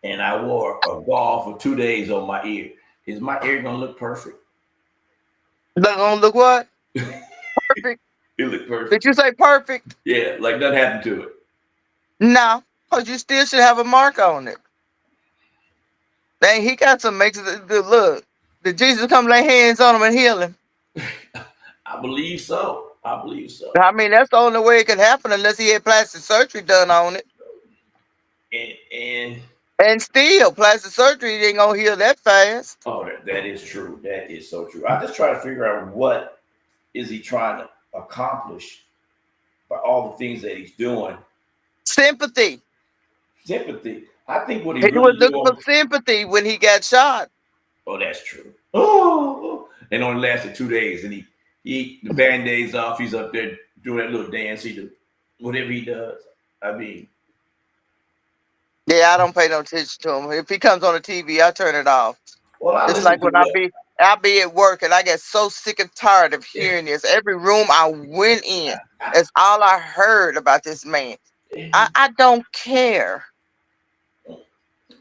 and I wore a gauze for 2 days on my ear, is my ear gonna look perfect? They're gonna look what? Perfect. It looked perfect. Did you say perfect? Yeah, like nothing happened to it. No, because you still should have a mark on it. Dang, he got some makes it good look. Did Jesus come lay hands on him and heal him? I believe so. I believe so. I mean, that's the only way it could happen unless he had plastic surgery done on it. And And still, plastic surgery ain't gonna heal that fast. oh, that is true. That is so true. I just try to figure out what is he trying to accomplish by all the things that he's doing. Sympathy. Sympathy. I think what he He was really looking doing. for sympathy when he got shot. Oh, that's true. Oh, it only lasted 2 days, and he the band-aids off. He's up there doing that little dance. He do whatever he does. I mean, Yeah, I don't pay no attention to him. If he comes on the TV, I turn it off. well, I It's listen like to when what I be at work and I get so sick and tired of hearing this. Every room I went in, that's all I heard about this man. I don't care.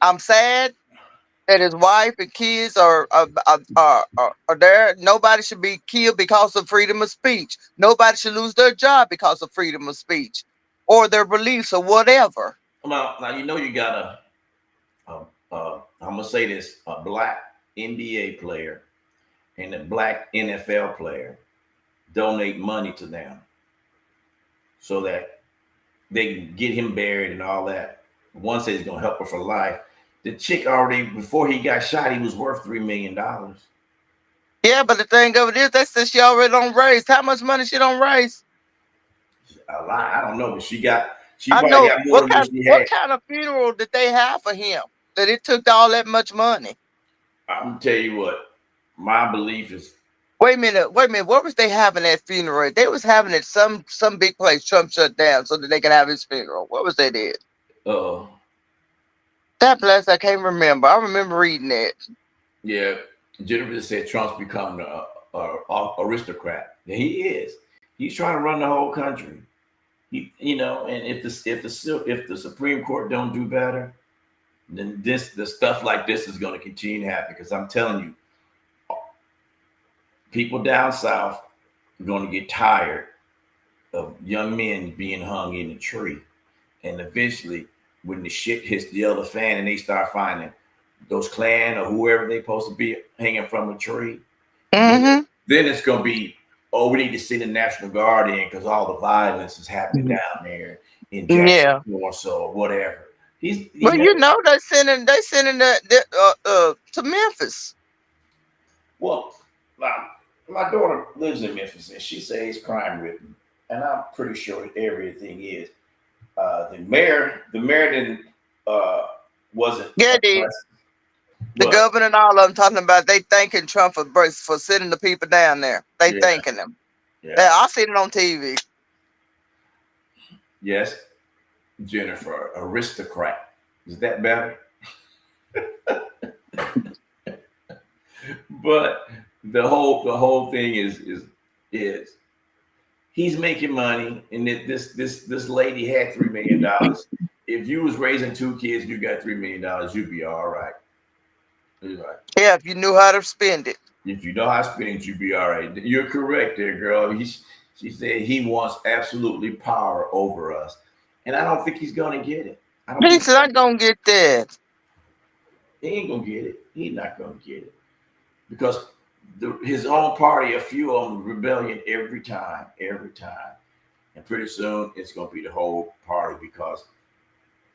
I'm sad that his wife and kids are there. Nobody should be killed because of freedom of speech. Nobody should lose their job because of freedom of speech or their beliefs or whatever. now you know you got I'm gonna say this: a black NBA player and a black NFL player donate money to them so that they can get him buried and all that. One says he's gonna help her for life. The chick already, before he got shot, he was worth $3 million. Yeah, but the thing of it is, that says she already don't raise. How much money she don't raise? A lot. I don't know, but she I probably know got more than what she had. what kind of funeral did they have for him that it took all that much money? I'm gonna tell you what, my belief is Wait a minute. What was they having at funeral? They was having it some big place Trump shut down so that they could have his funeral. What was that at? That place I can't remember. I remember reading that. Yeah, Jennifer said Trump's becoming a aristocrat. Yeah, he is. He's trying to run the whole country. And if the Supreme Court don't do better, then the stuff like this is going to continue to happen. Because I'm telling you, people down south are going to get tired of young men being hung in a tree, and eventually, when the shit hits the other fan and they start finding those Klan or whoever they supposed to be hanging from a tree, Mm-hmm. then it's going to be, oh, we need to send the National Guard in because all the violence is happening down there in Yeah. Jackson or so or whatever. Well, they sending that to Memphis. Well, my daughter lives in Memphis and she says crime ridden, and I'm pretty sure everything is. The mayor didn't wasn't. Yeah, the governor and all of them talking about they thanking Trump for sending the people down there. They thanking them. Yeah, I seen it on TV. Yes, Jennifer, aristocrat. Is that better? But the whole thing is he's making money, and this lady had $3 million. If you was raising 2 kids, you got $3 million, you'd be all right. Right. Yeah, if you knew how to spend it. If you know how to spend it, you'd be all right. You're correct there, girl. She said he wants absolutely power over us, and I don't think he's gonna get it. He said, "I'm gonna get that." He ain't gonna get it. He's not gonna get it because his own party, a few of them, rebellion every time, and pretty soon it's gonna be the whole party because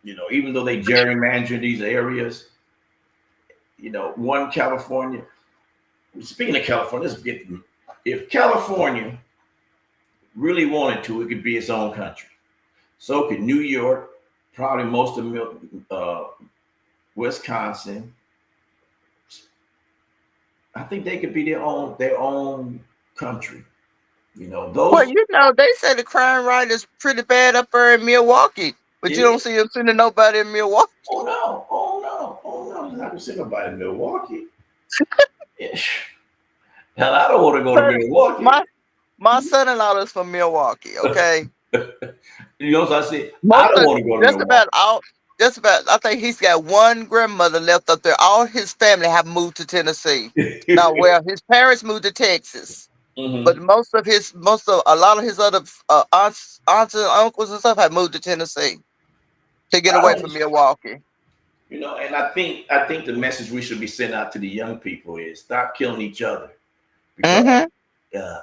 even though they gerrymander these areas. One California. Speaking of California, if California really wanted to, it could be its own country. So could New York, probably most of Wisconsin. I think they could be their own country. Those. Well, they say the crime rate is pretty bad up there in Milwaukee, but you don't see them sending nobody in Milwaukee. Oh no! I'm not gonna send nobody in Milwaukee. Hell, I don't want to go to Milwaukee. My son-in-law is from Milwaukee. Okay. You know what I said? I don't want to go to Milwaukee. Just about. I think he's got one grandmother left up there. All his family have moved to Tennessee. Now, well, his parents moved to Texas. But most of a lot of his other aunts and uncles and stuff have moved to Tennessee to get I away don't from Milwaukee. and I think the message we should be sending out to the young people is stop killing each other because Hmm. uh,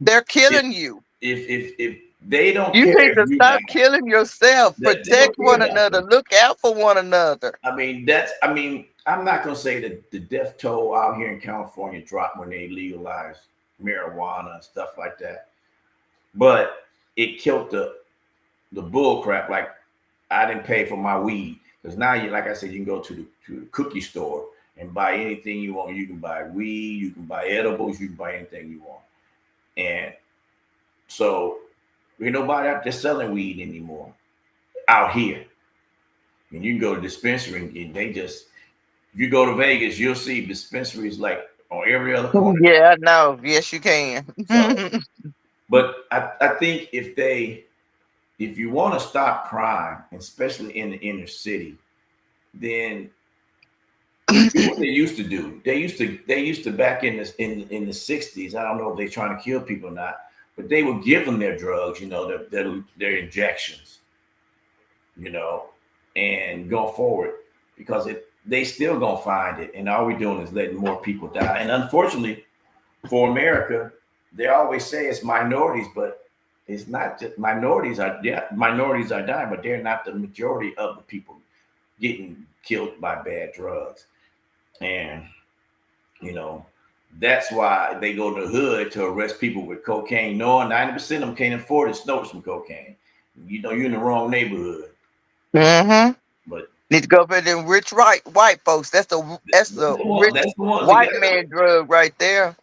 They're if killing you. if they don't You care need if to you die, stop killing yourself. they Protect don't care one about another. them. Look out for one another. I'm not gonna say that the death toll out here in California dropped when they legalized marijuana and stuff like that, but it killed the bull crap. Like I didn't pay for my weed because now you, like I said, you can go to the cookie store and buy anything you want. You can buy weed, you can buy edibles, you can buy anything you want, and so ain't nobody out there selling weed anymore out here. And you can go to dispensary and they just, if you go to Vegas, you'll see dispensaries like on every other corner. Yeah, I know. Yes, you can. So, but I think if you want to stop crime, especially in the inner city, then do what they used to do. They used to back in the 60s. I don't know if they're trying to kill people or not, but they would give them their drugs, their injections, and go forward because they still gonna find it, and all we're doing is letting more people die. And unfortunately for America, they always say it's minorities, but it's not just minorities are dying, but they're not the majority of the people getting killed by bad drugs. And that's why they go to the hood to arrest people with cocaine, knowing 90% of them can't afford to snort some cocaine. You're in the wrong neighborhood. Hmm. But Need to go up in them rich white folks. That's the rich that's the ones that white got man drug right there.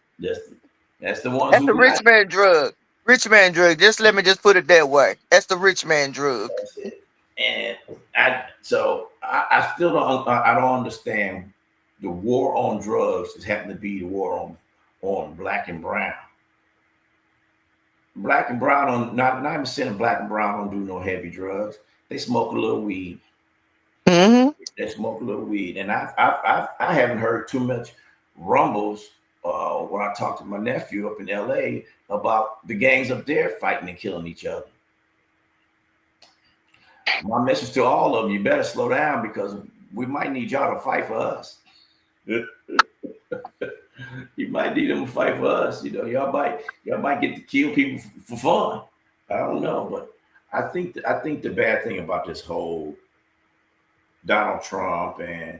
that's the ones That's who the got rich it. man drug. Rich man drug. Just let me just put it that way. That's the rich man drug. That's it. And I still don't understand the war on drugs is happening to be the war on black and brown. Black and brown on not 90% of black and brown don't do no heavy drugs. They smoke a little weed. Hmm. They smoke a little weed, and I haven't heard too much rumbles when I talked to my nephew up in L.A. about the gangs up there fighting and killing each other. My message to all of them: you better slow down because we might need y'all to fight for us. You might need them to fight for us. Y'all might get to kill people for fun. I don't know, but I think the bad thing about this whole Donald Trump and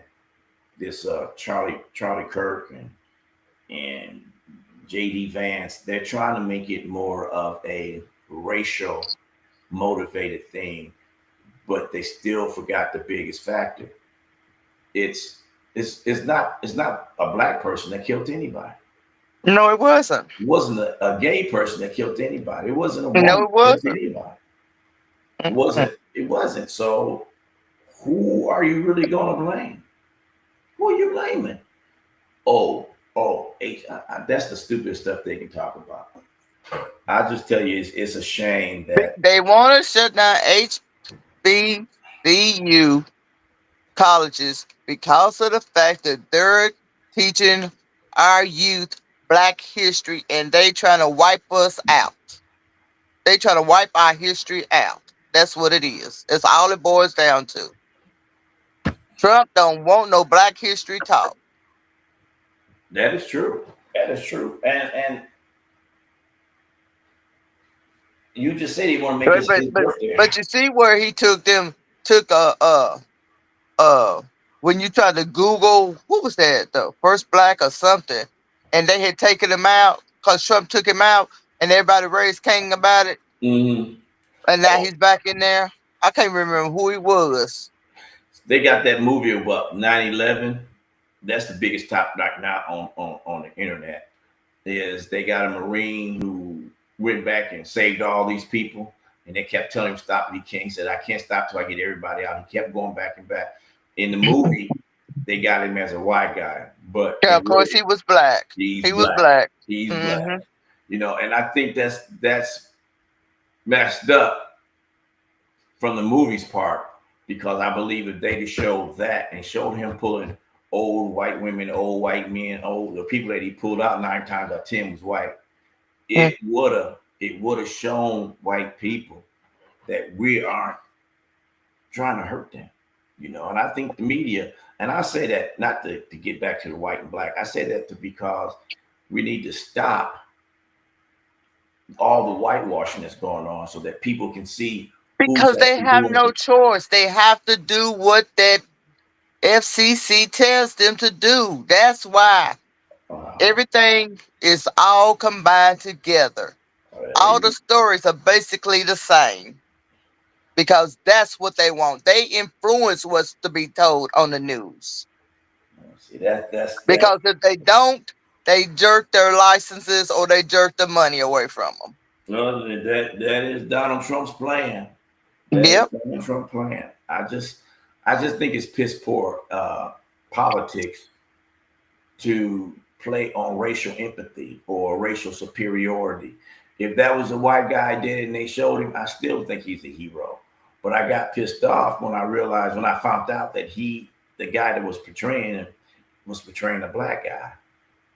this Charlie Kirk and JD Vance, they're trying to make it more of a racial motivated thing, but they still forgot the biggest factor. It's not a black person that killed anybody. No, it wasn't. It wasn't a gay person that killed anybody. It wasn't a No, woman it that killed wasn't. anybody. It Mm-mm. wasn't. It wasn't. So who are you really going to blame? Who are you blaming? That's the stupidest stuff they can talk about. I just tell you, it's a shame that They want to shut down HBCU colleges because of the fact that they're teaching our youth Black history and they trying to wipe us out. They trying to wipe our history out. That's what it is. That's all it boils down to. Trump don't want no Black history taught. that is true. That is true. And you just said he want to make But his, but his but, birthday. but you see where he took uh when you tried to Google what was that the first black or something, and they had taken him out because Trump took him out, and everybody raised King about it, Mm-hmm. and now he's back in there. I can't remember who he was. They got that movie about 9/11. That's the biggest topic right now on the internet. Is they got a Marine who went back and saved all these people, and they kept telling him stop. And he can't. He said, "I can't stop till I get everybody out." He kept going back and back. In the movie, they got him as a white guy, but Yeah, of course he was black. he's He was black. black. He's black. Hmm. And I think that's messed up from the movie's part because I believe if they just showed that and showed him pulling old white women, old white men, the people that he pulled out 9 times out of 10 was white. it would have shown white people that we aren't trying to hurt them, And I think the media, and I say that not to get back to the white and black, I say that because we need to stop all the whitewashing that's going on so that people can see who's Because they actually have doing no it. choice. They have to do what that FCC tells them to do. That's why Uh, everything is all combined together. All the stories are basically the same because that's what they want. They influence what's to be told on the news. see that. Because if they don't, they jerk their licenses or they jerk the money away from them. Other than that is Donald Trump's plan. That is Yep. Donald Trump's plan. I just think it's piss poor politics to play on racial empathy or racial superiority. If that was a white guy did it and they showed him, I still think he's a hero. But I got pissed off when I found out that the guy that was portraying him, was portraying a black guy.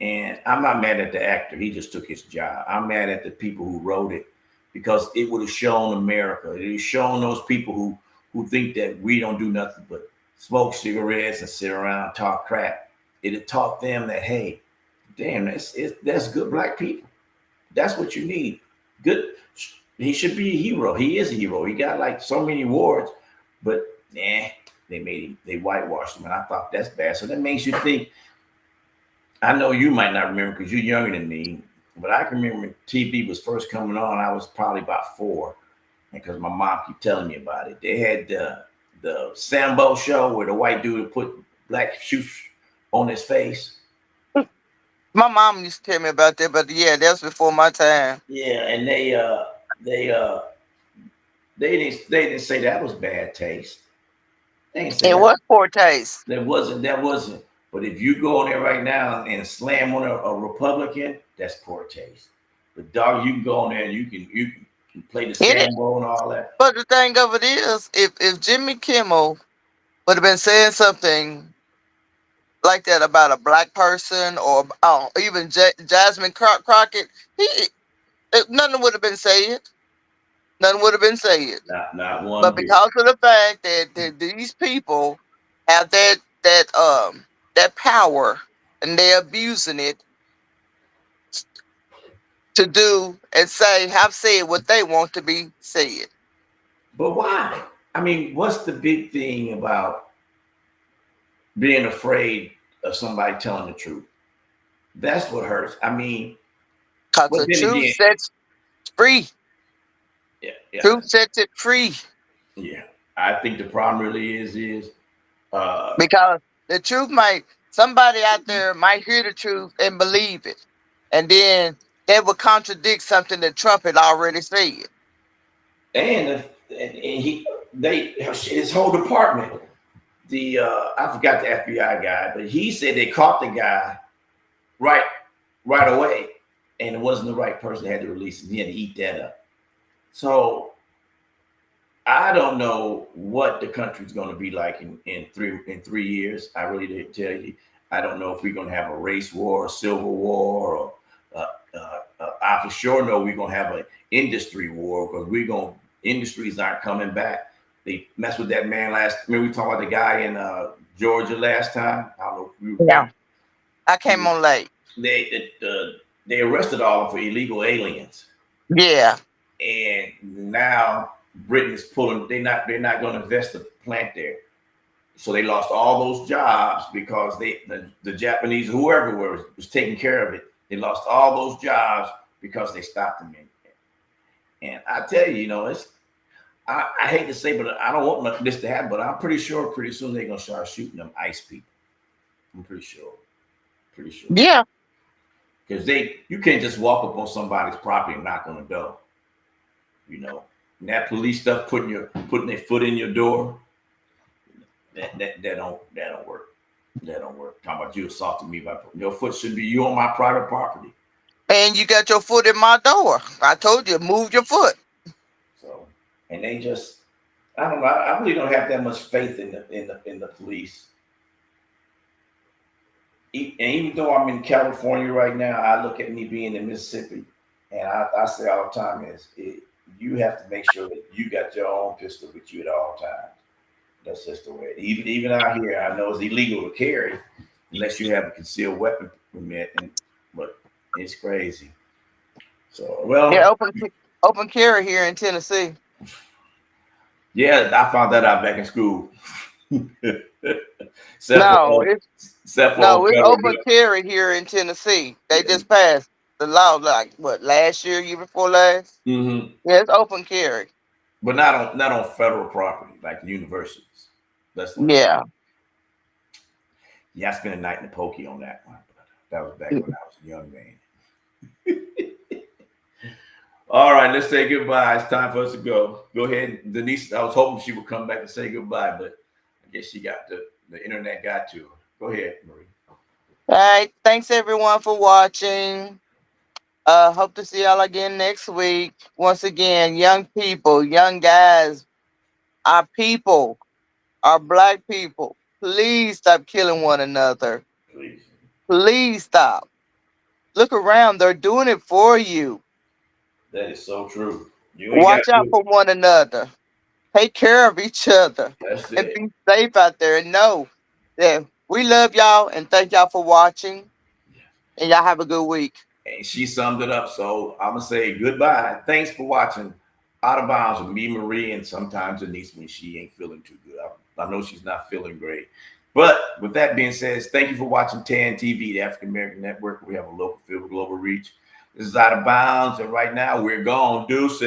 And I'm not mad at the actor. He just took his job. I'm mad at the people who wrote it because it would have shown America. It would have shown those people who think that we don't do nothing but smoke cigarettes and sit around and talk crap. It had taught them that, hey, damn, that's good black people. That's what you need. Good. He should be a hero. He is a hero. He got like so many awards, but they whitewashed him, and I thought that's bad. So that makes you think. I know you might not remember because you're younger than me, but I can remember when TV was first coming on. I was probably about 4, and because my mom kept telling me about it. They had the Sambo show where the white dude would put black shoes on his face. My mom used to tell me about that, but yeah, that's before my time. Yeah, and they didn't say that was bad taste. They didn't say It that. was poor taste. That wasn't. But if you go in there right now and slam on a Republican, that's poor taste. But dog, you can go in there and you can play the Sambo and all that. But the thing of it is, if Jimmy Kimmel would have been saying something like that about a black person or even Jasmine Crockett, nothing would have been said. Nothing would have been said. Not one But bit. because of the fact that these people have that power and they're abusing it to do and have said what they want to be said. But why? I mean, what's the big thing about being afraid of somebody telling the truth? That's what hurts. I mean, Because but the then truth again, sets free. yeah, Truth sets it free. yeah. I think the problem really is Because the truth somebody out there might hear the truth and believe it. And then they would contradict something that Trump had already said. and his whole department. I forgot the FBI guy, but he said they caught the guy right away, and it wasn't the right person that had to release him. He had to eat that up. So I don't know what the country's going to be like in 3 years. I really didn't tell you. I don't know if we're going to have a race war, a civil war, or I for sure know we're going to have an industry war because industries aren't coming back. They messed with that man we talked about the guy in Georgia last time. I don't know. Yeah. I came on late. They arrested all of them for illegal aliens. Yeah. And now Britain is pulling. They're not going to invest the plant there. So they lost all those jobs because the Japanese, whoever was taking care of it, they lost all those jobs because they stopped them. And I tell you, I hate to say, but I don't want this to happen. But I'm pretty sure pretty soon they're gonna start shooting them ICE people. I'm pretty sure. Yeah. Because you can't just walk up on somebody's property and knock on the door. And that police stuff putting their foot in your door. That don't work. That don't work. Talking about you assaulting me your foot should be you on my private property. And you got your foot in my door. I told you, move your foot. So, and they just, I don't know. I really don't have that much faith in the police. And even though I'm in California right now, I look at me being in Mississippi, And I say all the time you have to make sure that you got your own pistol with you at all times. That's just the way. Even out here, I know it's illegal to carry unless you have a concealed weapon permit, but it's crazy. So Yeah, well, open carry here in Tennessee. yeah, I found that out back in school. No, it's Except no, for it's federal open government. carry here in Tennessee. They Yeah. just passed the law like what last year before last. Mm-hmm. Yeah, it's open carry. But not on federal property like universities. That's what. Yeah. Yeah, I spent a night in the pokey on that one. But that was back when I was a young man. All right, let's say goodbye. It's time for us to go. Go ahead, Denise. I was hoping she would come back and say goodbye, but I guess she got the internet got to her. Go ahead, Marie. All right. Thanks everyone for watching. Hope to see y'all again next week. Once again, young people, young guys, our people, our black people, please stop killing one another. Please. Please stop. Look around. They're doing it for you. That is so true. You ain't got Watch out to. for one another. Take care of each other. That's And it. be safe out there. And know that we love y'all and thank y'all for watching. And y'all have a good week. And she summed it up. So I'm gonna say goodbye. Thanks for watching Out of Bounds with me, Marie, and sometimes Denise when she ain't feeling too good. I know she's not feeling great. But with that being said, thank you for watching TAN TV, the African American Network. We have a local feel, global reach. This is Out of Bounds, and right now we're gone. Deuces.